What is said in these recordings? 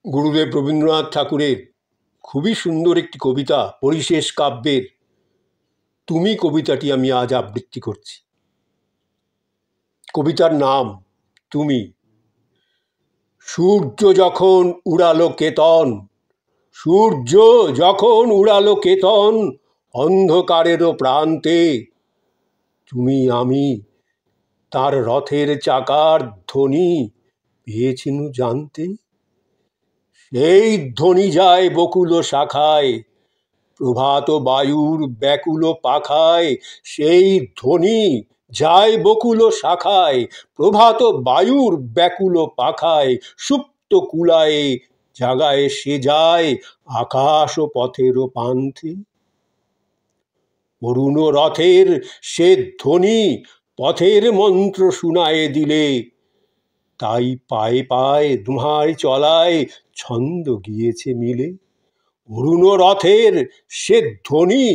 গুরুদেব রবীন্দ্রনাথ ঠাকুরের খুবই সুন্দর একটি কবিতা পরিশেষ কাব্যের তুমি কবিতাটি আমি আজ আবৃত্তি করছি। কবিতার নাম তুমি। সূর্য যখন উড়ালো কেতন, সূর্য যখন উড়ালো কেতন অন্ধকারেরও প্রান্তে, তুমি আমি তার রথের চাকার ধ্বনি পেয়েছিনু জানতে। সেই ধ্বনি যায় বকুল শাখায়, প্রভাত বায়ুর ব্যাকুল পাখায়। সেই ধ্বনি যায় বকুল শাখায়, প্রভাত বায়ুর ব্যাকুল পাখায়। সুপ্ত কুলায়ে জাগায় সে যায় আকাশ ও পথের পান্থে। অরুণ রথের সে ধ্বনি পথের মন্ত্র শুনায়ে দিলে, তাই পায়ে পায়ে দুহায় চলায় ছন্দ গিয়েছে মিলে। অরুণ রথের সে ধ্বনি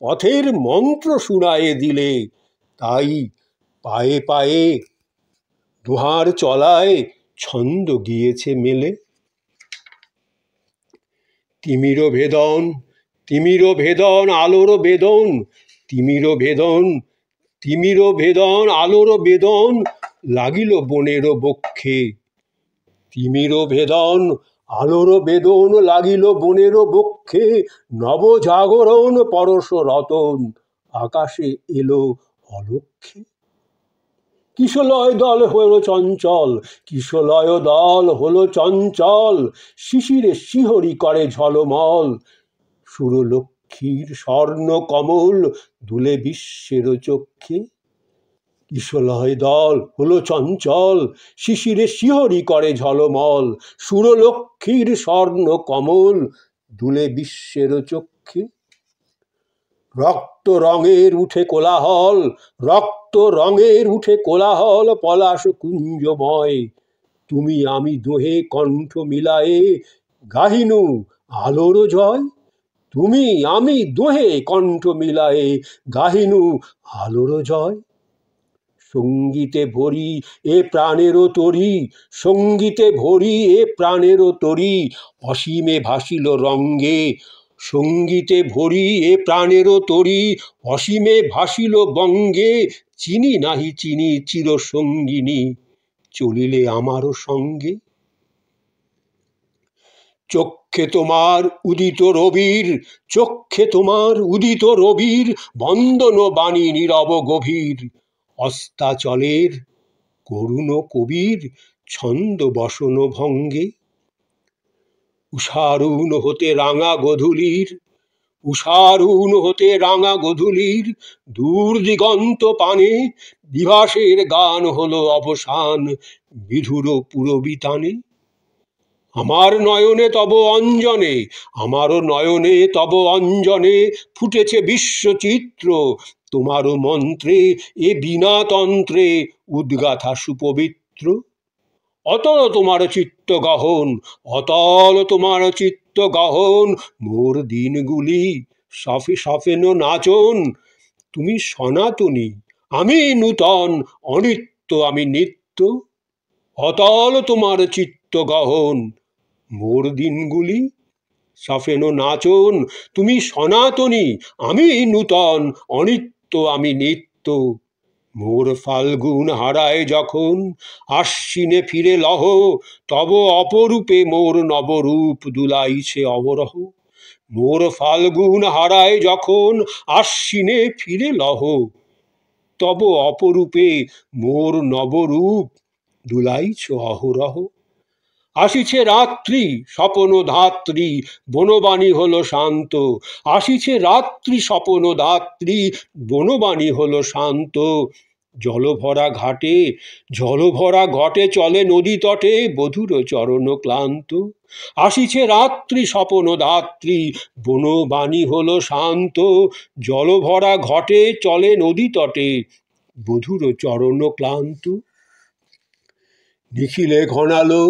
পথের মন্ত্র শুনায়ে দিলে, তাই পায়ে পায়ে দুহার চলায় ছন্দ গিয়েছে মেলে। তিমির ভেদন, তিমির ভেদন আলোর বেদন, তিমির ভেদন, তিমির ভেদন আলোর বেদন লাগিল বনের বক্ষে। তিমির ভেদন আলোর বেদন লাগিল বনের বক্ষে। নবজাগরণ পরশ রতন আকাশে এলো অলক্ষ্যে। কিশলয় দল হলো চঞ্চল, কিশলয় দল হলো চঞ্চল, শিশিরে শিহরি করে ঝলমল। সুরলক্ষ্মীর স্বর্ণ কমল দুলে বিশ্বের চক্ষে। কিশলয় দল হলো চঞ্চল, শিশিরে শিহরি করে ঝলমল। সুরলক্ষ্মীর স্বর্ণ কমল দুলে বিশ্বের চক্ষে। রক্ত রঙের উঠে কোলাহল, রক্ত রঙের উঠে কোলাহল পলাশ কুঞ্জময়। তুমি আমি দোহে কণ্ঠ মিলায়ে গাহিনু আলোর জয়। তুমি আমি দোহে কণ্ঠ মিলায়ে গাহিনু আলোর জয়। সঙ্গীতে ভরি এ প্রাণেরও তরি, সঙ্গীতে ভরি এ প্রাণেরও তরি অসীমে ভাসিল রঙ্গে। সঙ্গীতে ভরি এ প্রাণেরও তরি অসীমে ভাসিল বঙ্গে। চিনি নাহি চিনি চির সঙ্গিনী চলিলে আমারও সঙ্গে। চক্ষে তোমার উদিত রবির, চক্ষে তোমার উদিত রবির বন্দন বাণী নীরব গভীর। অস্তাচলের করুণ কবির ছন্দ বসন ভঙ্গে। উষারুণ হতে রাঙা গধূলির, উষারুণ হতে রাঙা গধূলির দূর দিগন্ত পানে বিভাসের গান হলো অবসান বিধুর পুরবী টানে। আমার নয়নে তব অঞ্জনে, আমারও নয়নে তব অঞ্জনে ফুটেছে বিশ্বচিত্র। তোমারও মন্ত্রে এ বীণাতন্ত্রে উদ্গাথা সুপবিত্র। অতল তোমার চিত্ত গহন, অতল তোমার চিত্ত গহন মোর দিনগুলি সফে সফেন নাচন। তুমি সনাতনী আমি নূতন, অনিত্য আমি নিত্য। অতল তোমার চিত্ত গহন মোর দিনগুলি সফেন নাচন। তুমি সনাতনী আমি নূতন, অনিত্য আমি নিত্য। মোর ফাল্গুন হারায় যখন আশ্বিনে ফিরে লহ, তব অপরূপে মোর নবরূপ দুলাইছে অবরহ। মোর ফাল্গুন হারায় যখন আশ্বিনে ফিরে লহ, তব অপরূপে মোর নবরূপ দুলাইছ অহরহ। আসিছে রাত্রি স্বপন ধাত্রী বনবাণী হলো শান্ত। আসিছে রাত্রি স্বপন ধাত্রী বনবাণী হলো শান্ত। জলভরা ঘাটে, জলভরা ঘটে চলে নদী তটে বধুর চরণ ক্লান্ত। আসিছে রাত্রি স্বপন ধাত্রী বনবাণী হলো শান্ত। জলভরা ঘটে চলে নদী তটে বধুর চরণ ক্লান্ত। নিখিলে ঘনালো,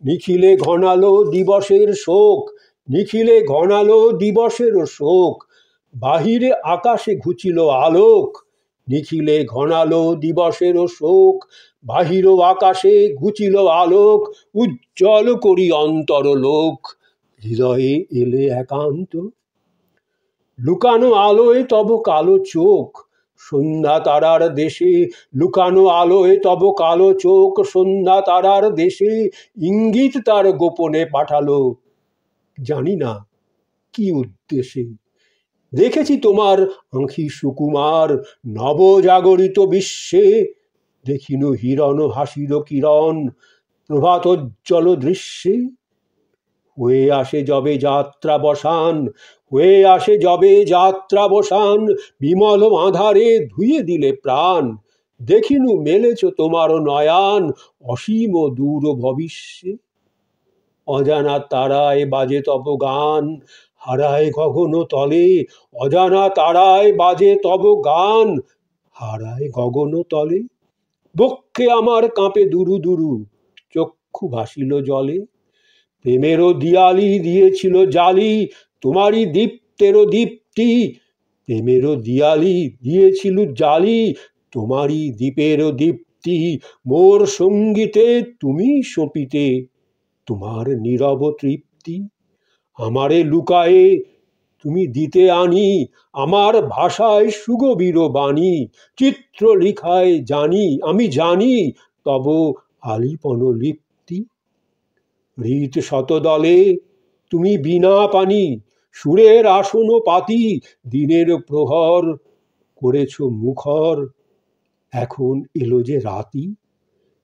নিখিলে ঘনালো দিবসের শোক, নিখিলে ঘনালো দিবসের শোক। বাহিরে আকাশে ঘুচিল আলোক, নিখিলে ঘনালো দিবসেরও শোক, বাহির আকাশে ঘুচিল আলোক, উজ্জ্বল করি অন্তর লোক, হৃদয়ে এলে একান্ত। লুকানো আলোয় তব কালো চোখ, সন্ধ্যা তারার দেশে, লুকানো আলোয় তব কালো চোখ, সন্ধ্যা তারার দেশে, ইঙ্গিত তার গোপনে পাঠালো, জানি না কি উদ্দেশ্যে। দেখেছি তোমার আঁখি সুকুমার, নবজাগরিত বিশ্বে, দেখিনু হিরণ হাসির কিরণ, প্রভাতোজ্জ্বল দৃশ্যে। হয়ে আসে যবে যাত্রা বসান, হয়ে আসে যবে যাত্রা বসান, বিমল আঁধারে ধুয়ে দিলে প্রাণ, দেখিনু মেলেছ তোমার নয়ান, অসীম দূর ভবিষ্যে। অজানা তারায় বাজে তব গান, হারায় গগন তলে, অজানা তারায় বাজে তব গান, হারায় গগন তলে। বক্ষে আমার কাঁপে দুরু দুরু, চক্ষু ভাসিল জলে, প্রেমেরও দিয়ালি দিয়েছিল জালি, তোমারই দীপ্তেরও দীপ্তি, প্রেমেরও দিয়ালি দিয়েছিল জালি, তোমারই দীপেরও দীপ্তি, মোর সঙ্গীতে তুমি সপিতে তোমার নীরব তৃপ্তি। আমারে লুকায়ে তুমি দিতে আনি, আমার ভাষায় সুগভীর বাণী, চিত্র লিখায় জানি আমি জানি তব আলিপন লিপ্তি। হৃত শতদলে তুমি বিনা পানি, সুরের আসন পাতি, দিনের প্রহর করেছ মুখর, এখন এলো যে রাতি।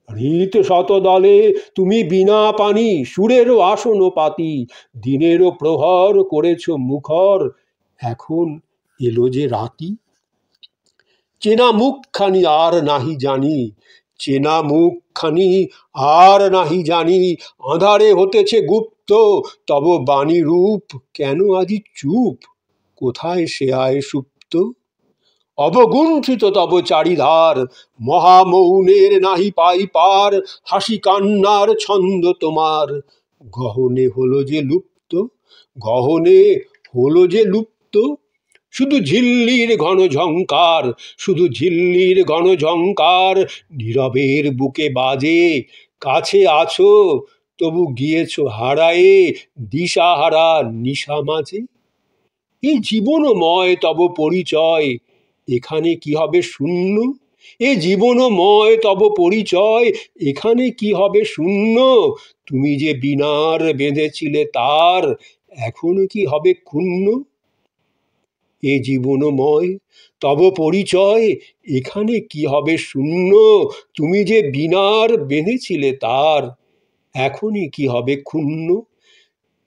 হৃত শতদলে তুমি বিনা পানি, সুরেরও আসন পাতি, দিনেরও প্রহর করেছ মুখর, এখন এলো যে রাতি। চেনা মুখখানি আর নাহি জানি, চেনা মুখখানি আর নাহি জানি, আঁধারে হতেছে গুপ্ত, তব বাণী রূপ কেন আজি চুপ, কোথায় সে আয় সুপ্ত। অবগুণ্ঠিত তব চারিধার, মহামৌনের নাহি পাই পার, হাসি কান্নার ছন্দ তোমার, গহনে হলো যে লুপ্ত, গহনে হলো যে লুপ্ত। শুধু ঝিল্লির ঘন ঝংকার, শুধু ঝিল্লির ঘন ঝংকার, নীরবের বুকে বাজে, কাছে আছো তবু গিয়েছ হারায়ে, দিশাহারা নিশা মাঝে। এই জীবনময় তব পরিচয়, এখানে কি হবে শূন্য, এ জীবনময় তব পরিচয়, এখানে কি হবে শূন্য, তুমি যে বিনার বেঁধেছিলে তার, এখনো কি হবে ক্ষুণ্ণ। এ জীবনময় তব পরিচয়, এখানে কি হবে শূন্য, তুমি যে বিনার বেঁধেছিলে তার, এখনই কি হবে ক্ষুণ্ণ।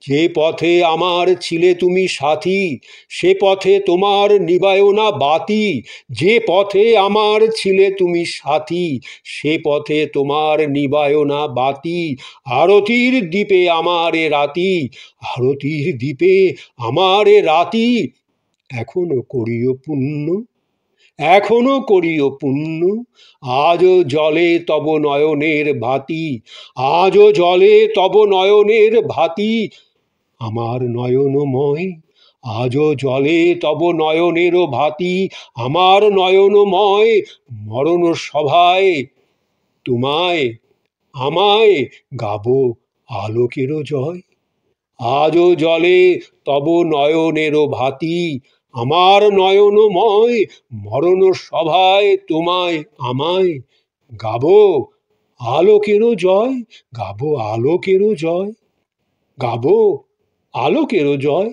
যে পথে আমার ছিলে তুমি সাথী, সে পথে তোমার নিবায় না বাতি, যে পথে আমার ছিলে তুমি সাথী, সে পথে তোমার নিবায় না বাতি। আরতির দ্বীপে আমার এ রাতি, আরতির দ্বীপে আমার এ রাতি, এখনো করিও পুণ্য, এখনো করিও পুণ্য। আজও জলে তব নয়নের ভাতি, আজও জলে তব নয়নের ভাতি, আমার নয়নময়, আজও জলে তব নয়নেরও ভাতি, আমার নয়নময়, মরণ সভায় তোমায় আমায় গাবো আলোকেরও জয়। আজও জলে তব নয়নেরও ভাতি, আমার নয়নময়, মরণ সভায় তোমায় আমায় গাবো আলোকেরও জয়, গাবো আলোকেরও জয়, গাবো আলোকেরও জয়।